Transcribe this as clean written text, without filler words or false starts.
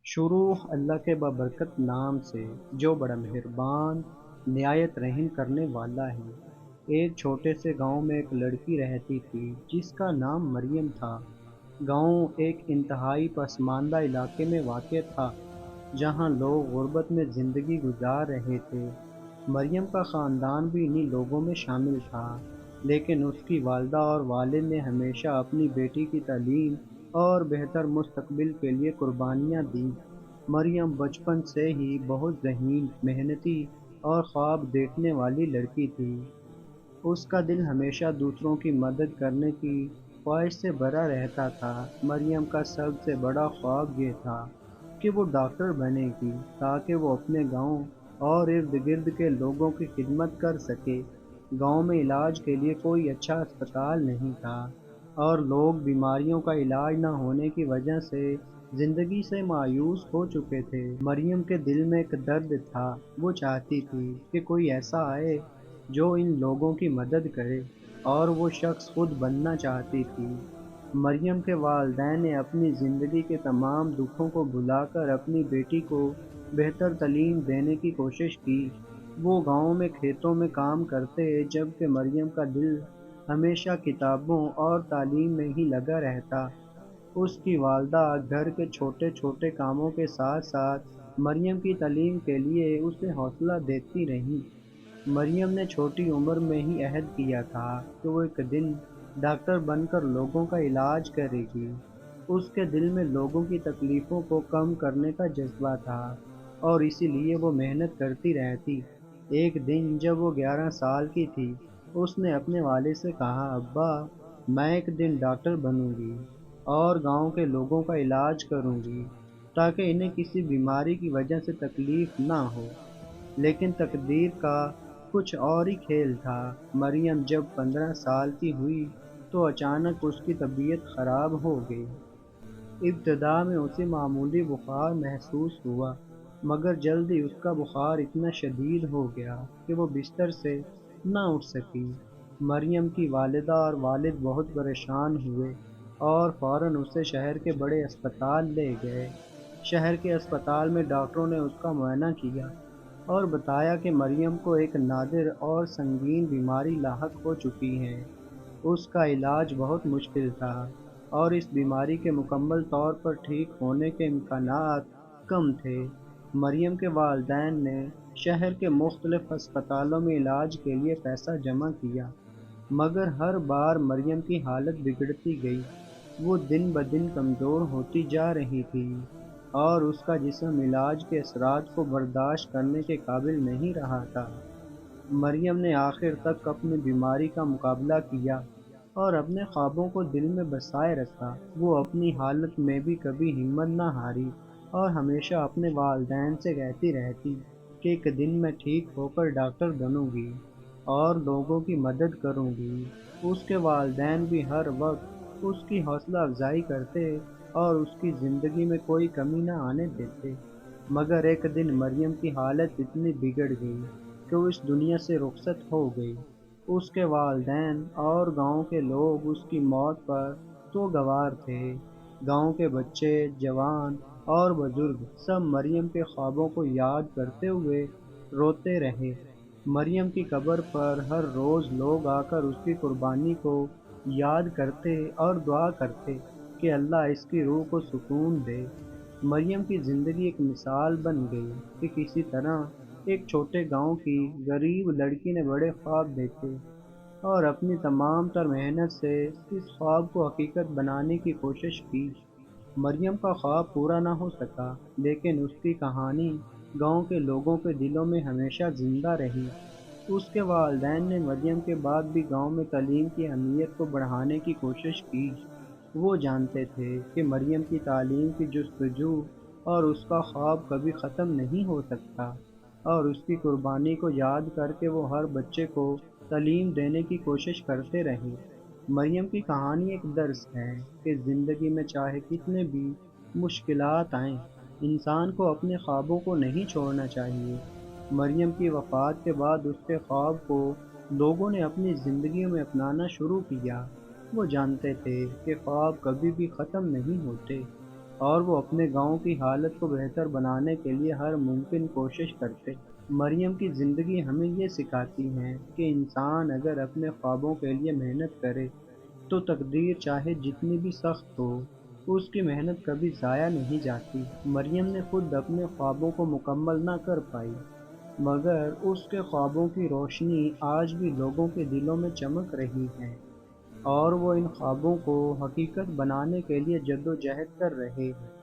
شروع اللہ کے بابرکت نام سے جو بڑا مہربان نہایت رحم کرنے والا ہے۔ ایک چھوٹے سے گاؤں میں ایک لڑکی رہتی تھی جس کا نام مریم تھا۔ گاؤں ایک انتہائی پسماندہ علاقے میں واقع تھا جہاں لوگ غربت میں زندگی گزار رہے تھے۔ مریم کا خاندان بھی انہی لوگوں میں شامل تھا، لیکن اس کی والدہ اور والد نے ہمیشہ اپنی بیٹی کی تعلیم اور بہتر مستقبل کے لیے قربانیاں دیں۔ مریم بچپن سے ہی بہت ذہین، محنتی اور خواب دیکھنے والی لڑکی تھی۔ اس کا دل ہمیشہ دوسروں کی مدد کرنے کی خواہش سے بھرا رہتا تھا۔ مریم کا سب سے بڑا خواب یہ تھا کہ وہ ڈاکٹر بنے گی تاکہ وہ اپنے گاؤں اور ارد گرد کے لوگوں کی خدمت کر سکے۔ گاؤں میں علاج کے لیے کوئی اچھا اسپتال نہیں تھا اور لوگ بیماریوں کا علاج نہ ہونے کی وجہ سے زندگی سے مایوس ہو چکے تھے۔ مریم کے دل میں ایک درد تھا، وہ چاہتی تھی کہ کوئی ایسا آئے جو ان لوگوں کی مدد کرے، اور وہ شخص خود بننا چاہتی تھی۔ مریم کے والدین نے اپنی زندگی کے تمام دکھوں کو بھلا کر اپنی بیٹی کو بہتر تعلیم دینے کی کوشش کی۔ وہ گاؤں میں کھیتوں میں کام کرتے جبکہ مریم کا دل ہمیشہ کتابوں اور تعلیم میں ہی لگا رہتا۔ اس کی والدہ گھر کے چھوٹے چھوٹے کاموں کے ساتھ ساتھ مریم کی تعلیم کے لیے اسے حوصلہ دیتی رہیں۔ مریم نے چھوٹی عمر میں ہی عہد کیا تھا کہ وہ ایک دن ڈاکٹر بن کر لوگوں کا علاج کرے گی۔ اس کے دل میں لوگوں کی تکلیفوں کو کم کرنے کا جذبہ تھا اور اسی لیے وہ محنت کرتی رہتی۔ ایک دن جب وہ 11 سال کی تھی، اس نے اپنے والد سے کہا، ابا، میں ایک دن ڈاکٹر بنوں گی اور گاؤں کے لوگوں کا علاج کروں گی تاکہ انہیں کسی بیماری کی وجہ سے تکلیف نہ ہو۔ لیکن تقدیر کا کچھ اور ہی کھیل تھا۔ مریم جب 15 سال کی ہوئی تو اچانک اس کی طبیعت خراب ہو گئی۔ ابتدا میں اسے معمولی بخار محسوس ہوا، مگر جلد ہی اس کا بخار اتنا شدید ہو گیا کہ وہ بستر سے نہ اٹھ سکی۔ مریم کی والدہ اور والد بہت پریشان ہوئے اور فوراً اسے شہر کے بڑے اسپتال لے گئے۔ شہر کے اسپتال میں ڈاکٹروں نے اس کا معائنہ کیا اور بتایا کہ مریم کو ایک نادر اور سنگین بیماری لاحق ہو چکی ہے۔ اس کا علاج بہت مشکل تھا اور اس بیماری کے مکمل طور پر ٹھیک ہونے کے امکانات کم تھے۔ مریم کے والدین نے شہر کے مختلف ہسپتالوں میں علاج کے لیے پیسہ جمع کیا، مگر ہر بار مریم کی حالت بگڑتی گئی۔ وہ دن بدن کمزور ہوتی جا رہی تھی اور اس کا جسم علاج کے اثرات کو برداشت کرنے کے قابل نہیں رہا تھا۔ مریم نے آخر تک اپنی بیماری کا مقابلہ کیا اور اپنے خوابوں کو دل میں بسائے رکھا۔ وہ اپنی حالت میں بھی کبھی ہمت نہ ہاری اور ہمیشہ اپنے والدین سے کہتی رہتی کہ ایک دن میں ٹھیک ہو کر ڈاکٹر بنوں گی اور لوگوں کی مدد کروں گی۔ اس کے والدین بھی ہر وقت اس کی حوصلہ افزائی کرتے اور اس کی زندگی میں کوئی کمی نہ آنے دیتے، مگر ایک دن مریم کی حالت اتنی بگڑ گئی کہ وہ اس دنیا سے رخصت ہو گئی۔ اس کے والدین اور گاؤں کے لوگ اس کی موت پر تو گوار تھے۔ گاؤں کے بچے، جوان اور بزرگ سب مریم کے خوابوں کو یاد کرتے ہوئے روتے رہے۔ مریم کی قبر پر ہر روز لوگ آ کر اس کی قربانی کو یاد کرتے اور دعا کرتے کہ اللہ اس کی روح کو سکون دے۔ مریم کی زندگی ایک مثال بن گئی کہ کسی طرح ایک چھوٹے گاؤں کی غریب لڑکی نے بڑے خواب دیکھے اور اپنی تمام تر محنت سے اس خواب کو حقیقت بنانے کی کوشش کی۔ مریم کا خواب پورا نہ ہو سکا، لیکن اس کی کہانی گاؤں کے لوگوں کے دلوں میں ہمیشہ زندہ رہی۔ اس کے والدین نے مریم کے بعد بھی گاؤں میں تعلیم کی اہمیت کو بڑھانے کی کوشش کی۔ وہ جانتے تھے کہ مریم کی تعلیم کی جستجو اور اس کا خواب کبھی ختم نہیں ہو سکتا، اور اس کی قربانی کو یاد کر کے وہ ہر بچے کو تعلیم دینے کی کوشش کرتے رہے۔ مریم کی کہانی ایک درس ہے کہ زندگی میں چاہے کتنے بھی مشکلات آئیں، انسان کو اپنے خوابوں کو نہیں چھوڑنا چاہیے۔ مریم کی وفات کے بعد اس کے خواب کو لوگوں نے اپنی زندگیوں میں اپنانا شروع کیا۔ وہ جانتے تھے کہ خواب کبھی بھی ختم نہیں ہوتے، اور وہ اپنے گاؤں کی حالت کو بہتر بنانے کے لیے ہر ممکن کوشش کرتے۔ مریم کی زندگی ہمیں یہ سکھاتی ہے کہ انسان اگر اپنے خوابوں کے لیے محنت کرے تو تقدیر چاہے جتنی بھی سخت ہو، اس کی محنت کبھی ضائع نہیں جاتی۔ مریم نے خود اپنے خوابوں کو مکمل نہ کر پائی، مگر اس کے خوابوں کی روشنی آج بھی لوگوں کے دلوں میں چمک رہی ہے، اور وہ ان خوابوں کو حقیقت بنانے کے لیے جدوجہد کر رہے ہیں۔